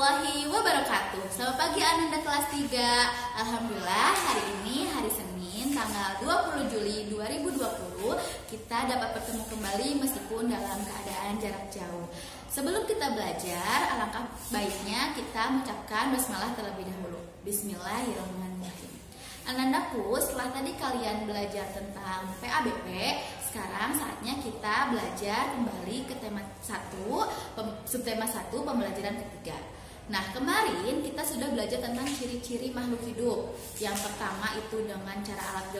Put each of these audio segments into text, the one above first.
warahmatullahi wabarakatuh. Selamat pagi Ananda kelas 3. Alhamdulillah hari ini hari Senin tanggal 20 Juli 2020 kita dapat bertemu kembali meskipun dalam keadaan jarak jauh. Sebelum kita belajar, alangkah baiknya kita mengucapkan basmalah terlebih dahulu. Bismillahirrahmanirrahim. Anandaku, setelah tadi kalian belajar tentang PABP, sekarang saatnya kita belajar kembali ke tema 1, subtema 1, pembelajaran ketiga. Nah, kemarin kita sudah belajar tentang ciri-ciri makhluk hidup. Yang pertama itu dengan cara alat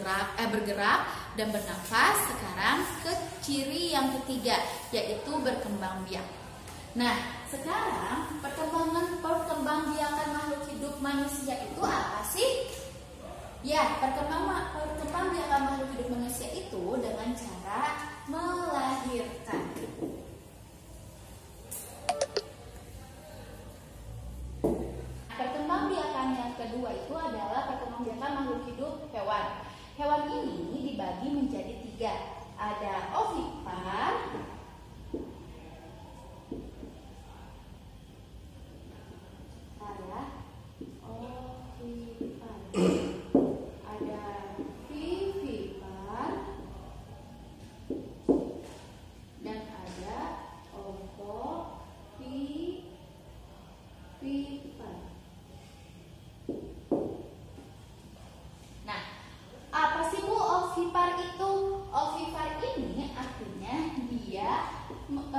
bergerak dan bernafas. Sekarang ke ciri yang ketiga, yaitu berkembang biak. Nah, sekarang perkembangbiakan makhluk hidup manusia itu apa sih? Ya, perkembangbiakan makhluk hidup manusia itu dengan cara melahirkan. Perkembangbiakan yang kedua itu adalah perkembangbiakan makhluk hidup hewan. Hewan ini dibagi menjadi 3. Ada ovipar,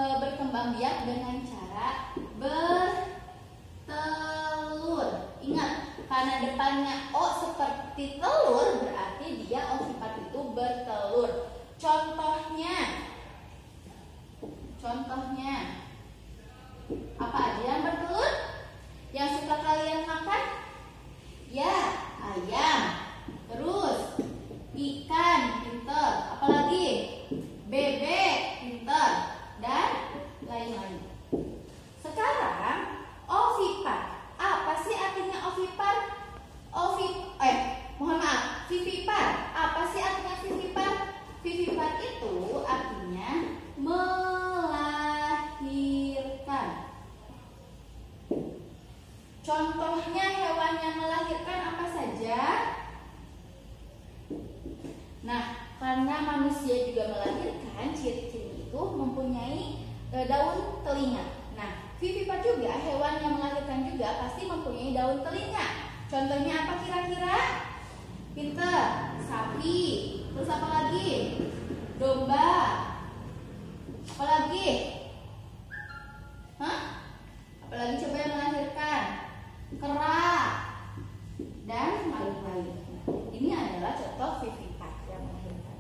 berkembang biak dengan cara bertelur. Ingat, karena depannya O seperti telur, berarti dia ovipar itu bertelur. Contohnya apa aja yang bertelur? Yang suka kalian makan? Ya, ayam. Terus ikan, pinter. Apalagi? Bebek, pinter. Dan lain-lain. Sekarang ovipar. Apa sih artinya ovipar? Vivipar. Apa sih artinya vivipar? Vivipar itu artinya melahirkan. Contohnya hewan yang melahirkan apa saja? Nah, karena manusia juga melahirkan, ciri-ciri itu mempunyai daun telinga. Nah, vivipar juga hewan yang melahirkan juga pasti mempunyai daun telinga. Contohnya apa kira-kira? Pinter, sapi. Terus apa lagi? Domba. Apa lagi? Apalagi coba yang melahirkan? Kera dan lain-lain. Ini adalah contoh vivipar yang melahirkan.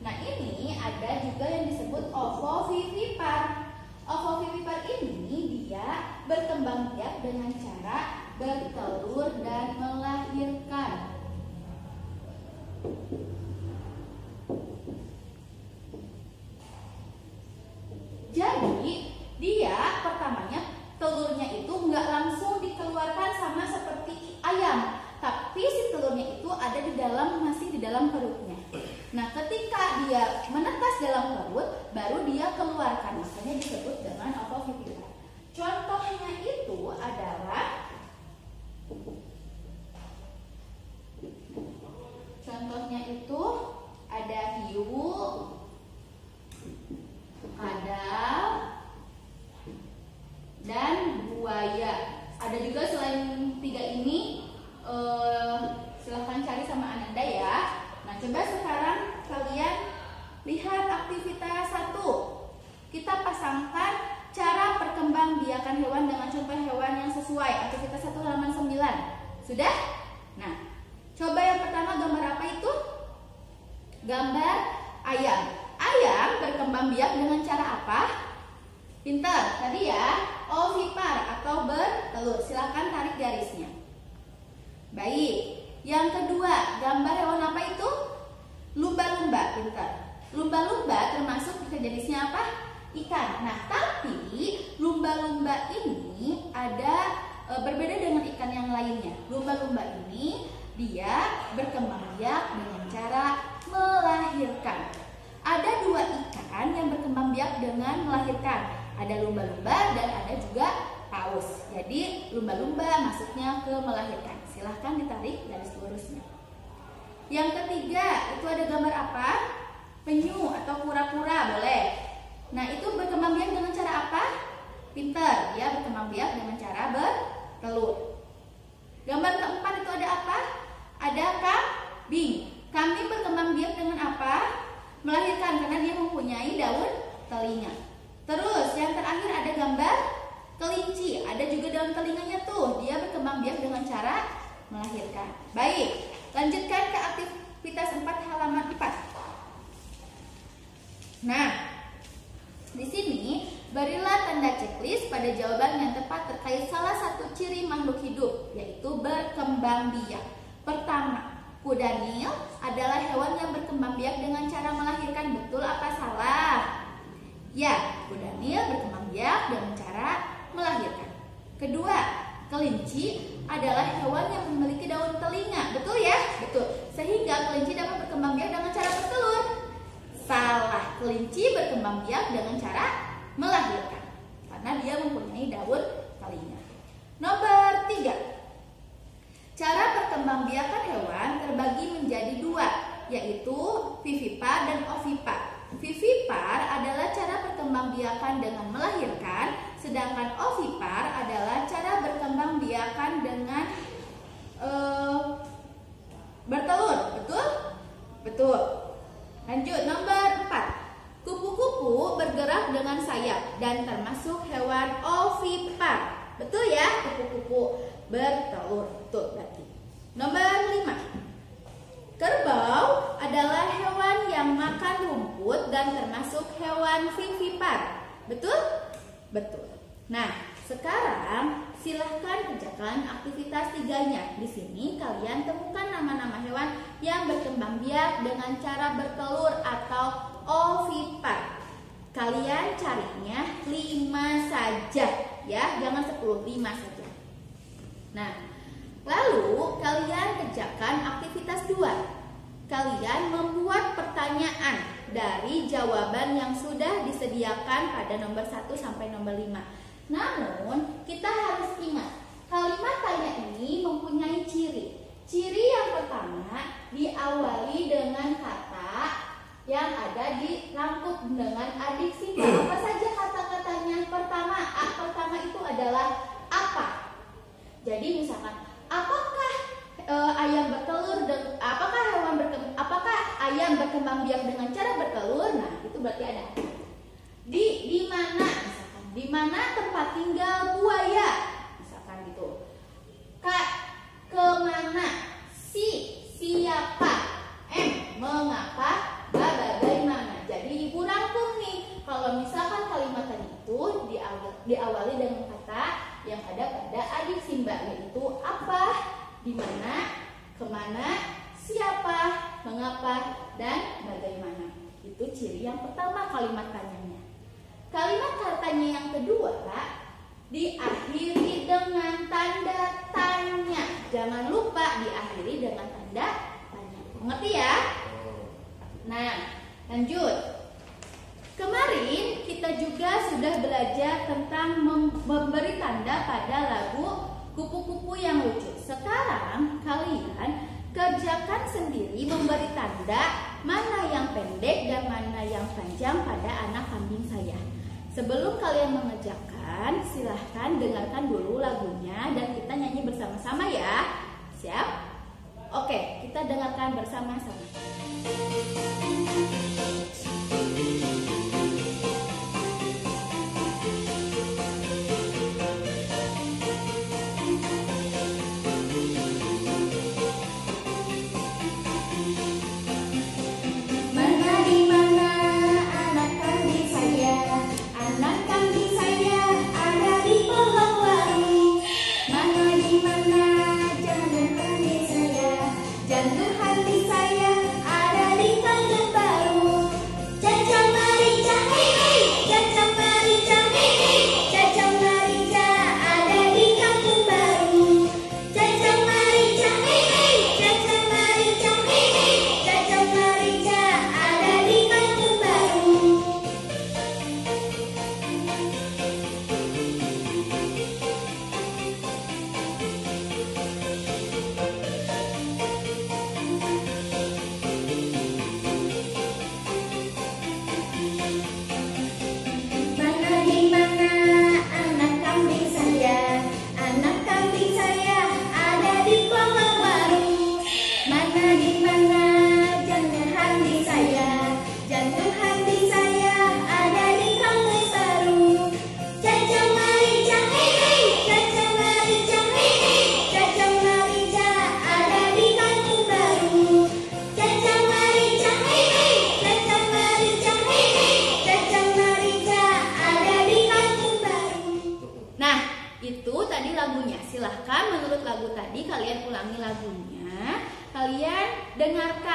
Nah, ini ada juga yang disebut ovovivipar. Ovovivipar ini dia berkembang biak dengan cara bertelur dan melahirkan. Jadi dia pertamanya telurnya itu nggak langsung dikeluarkan sama seperti ayam, tapi si telurnya itu ada masih di dalam perutnya. Nah, ketika dia menetas dalam perut, baru dia keluarkan. Makanya disebut dengan ovovivipar. Contohnya itu adalah ada hiu, kadal, dan buaya. Ada juga selain 3 ini, silahkan cari sama Ananda ya. Nah, coba sekarang kalian lihat aktivitas 1. Kita pasangkan cara perkembangbiakan hewan dengan contoh hewan yang sesuai. Aktivitas 1 halaman 9. Sudah? Nah, coba yang pertama gambar apa itu? Gambar ayam. Ayam berkembang biak dengan cara apa? Pinter, tadi ya, ovipar atau bertelur. Silakan tarik garisnya. Baik. Yang kedua, gambar hewan apa itu? Lumba-lumba, pinter. Lumba-lumba termasuk jenisnya apa? Ikan. Nah, tapi lumba-lumba ini ada berbeda dengan ikan yang lainnya. Lumba-lumba ini dia berkembang biak dengan cara melahirkan. Ada 2 ikan yang berkembang biak dengan melahirkan. Ada lumba-lumba dan ada juga paus. Jadi lumba-lumba masuknya ke melahirkan. Silahkan ditarik garis lurusnya. Yang ketiga, itu ada gambar apa? Penyu atau kura-kura, boleh. Nah, itu berkembang biak dengan cara apa? Pinter, ya, berkembang biak dengan cara bertelur. Gambar keempat itu ada apa? Ada kambing. Kambing berkembang biak dengan apa? Melahirkan, karena dia mempunyai daun telinga. Terus yang terakhir ada gambar kelinci. Ada juga daun telinganya tuh. Dia berkembang biak dengan cara melahirkan. Baik, lanjutkan ke aktivitas 4 halaman 4. Nah, di sini berilah tanda checklist pada jawaban yang tepat terkait salah satu ciri makhluk hidup, yaitu berkembang biak. Pertama, kuda Nil adalah hewan yang berkembang biak dengan cara melahirkan. Betul apa salah? Ya, kuda Nil berkembang biak dengan cara melahirkan. Kedua, kelinci adalah hewan yang memiliki daun telinga. Betul ya? Betul. Sehingga kelinci dapat berkembang biak dengan cara bertelur. Salah, kelinci berkembang biak dengan cara melahirkan karena dia mempunyai daun telinga. Nomor 3, cara perkembangbiakan hewan terbagi menjadi 2, yaitu vivipar dan ovipar. Vivipar adalah cara perkembangbiakan dengan melahirkan, sedangkan ovipar adalah cara berkembangbiakan dengan bertelur. Betul? Betul. Lanjut, nomor 4. Kupu-kupu bergerak dengan sayap dan termasuk hewan ovipar. Betul ya? Kupu-kupu bertelur. Betul berarti. Nomor 5. Kerbau adalah hewan yang makan rumput dan termasuk hewan vivipar. Betul? Betul. Nah, sekarang silahkan kerjakan aktivitas 3-nya. Di sini kalian temukan nama-nama hewan yang berkembang biak dengan cara bertelur atau ovipar. Kalian carinya 5 saja ya, jangan 10, 5 saja. Nah, lalu kalian kerjakan aktivitas 2. Kalian membuat pertanyaan dari jawaban yang sudah disediakan pada nomor 1 sampai nomor 5. Namun, kita harus ingat, kalimat tanya ini mempunyai ciri. Ciri yang pertama diawali dengan kata yang ada di rangkup dengan adiksi. Apa saja kata-katanya? Pertama, pertama itu adalah apa. Jadi misalkan, apakah ayam bertelur? Apakah ayam berkembang biak dengan cara bertelur? Nah, itu berarti ada. Di mana? Misalkan, di mana tempat tinggal buaya? Misalkan gitu. Kemana? Siapa? Mengapa? Bagaimana? Jadi ibu rangkum nih. Kalau misalkan kalimat tadi itu diawali dengan kata yang ada pada adiksi, yaitu apa, di mana, kemana, siapa, mengapa, dan bagaimana. Itu ciri yang pertama kalimat tanyanya. Kalimat katanya yang kedua diakhiri dengan tanda tanya. Jangan lupa diakhiri dengan tanda tanya. Mengerti ya? Nah, lanjut. Kemarin kita juga sudah belajar tentang memberi tanda pada lagu kupu-kupu yang lucu. Sekarang kalian kerjakan sendiri memberi tanda mana yang pendek dan mana yang panjang pada anak kambing saya. Sebelum kalian mengerjakan, silahkan dengarkan dulu lagunya dan kita nyanyi bersama-sama ya. Siap? Oke, kita dengarkan bersama-sama. Jantung hati saya ada di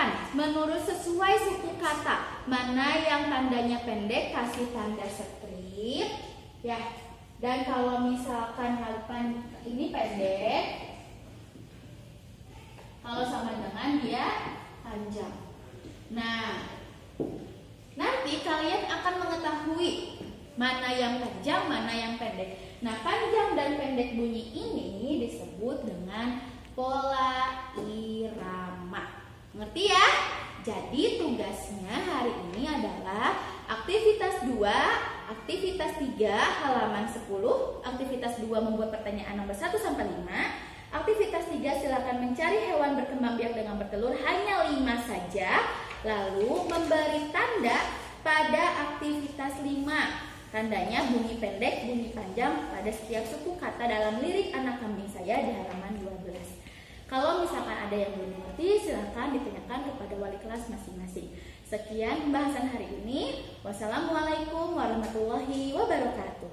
Silakan menurut sesuai suku kata. Mana yang tandanya pendek kasih tanda strip ya. Dan kalau misalkan ini pendek, kalau sama dengan dia panjang. Nah, nanti kalian akan mengetahui mana yang panjang, mana yang pendek. Nah, panjang dan pendek bunyi ini disebut dengan pola irama. Ngerti ya? Jadi tugasnya hari ini adalah aktivitas 2, aktivitas 3 halaman 10, aktivitas 2 membuat pertanyaan nomor 1 sampai 5, aktivitas 3 silakan mencari hewan berkembang biak dengan bertelur, hanya 5 saja, lalu memberi tanda pada aktivitas 5. Tandanya bunyi pendek, bunyi panjang pada setiap suku kata dalam lirik Anak Kambing Saya di halaman 12. Kalau misalkan ada yang belum mengerti, silakan ditanyakan kepada wali kelas masing-masing. Sekian pembahasan hari ini. Wassalamualaikum warahmatullahi wabarakatuh.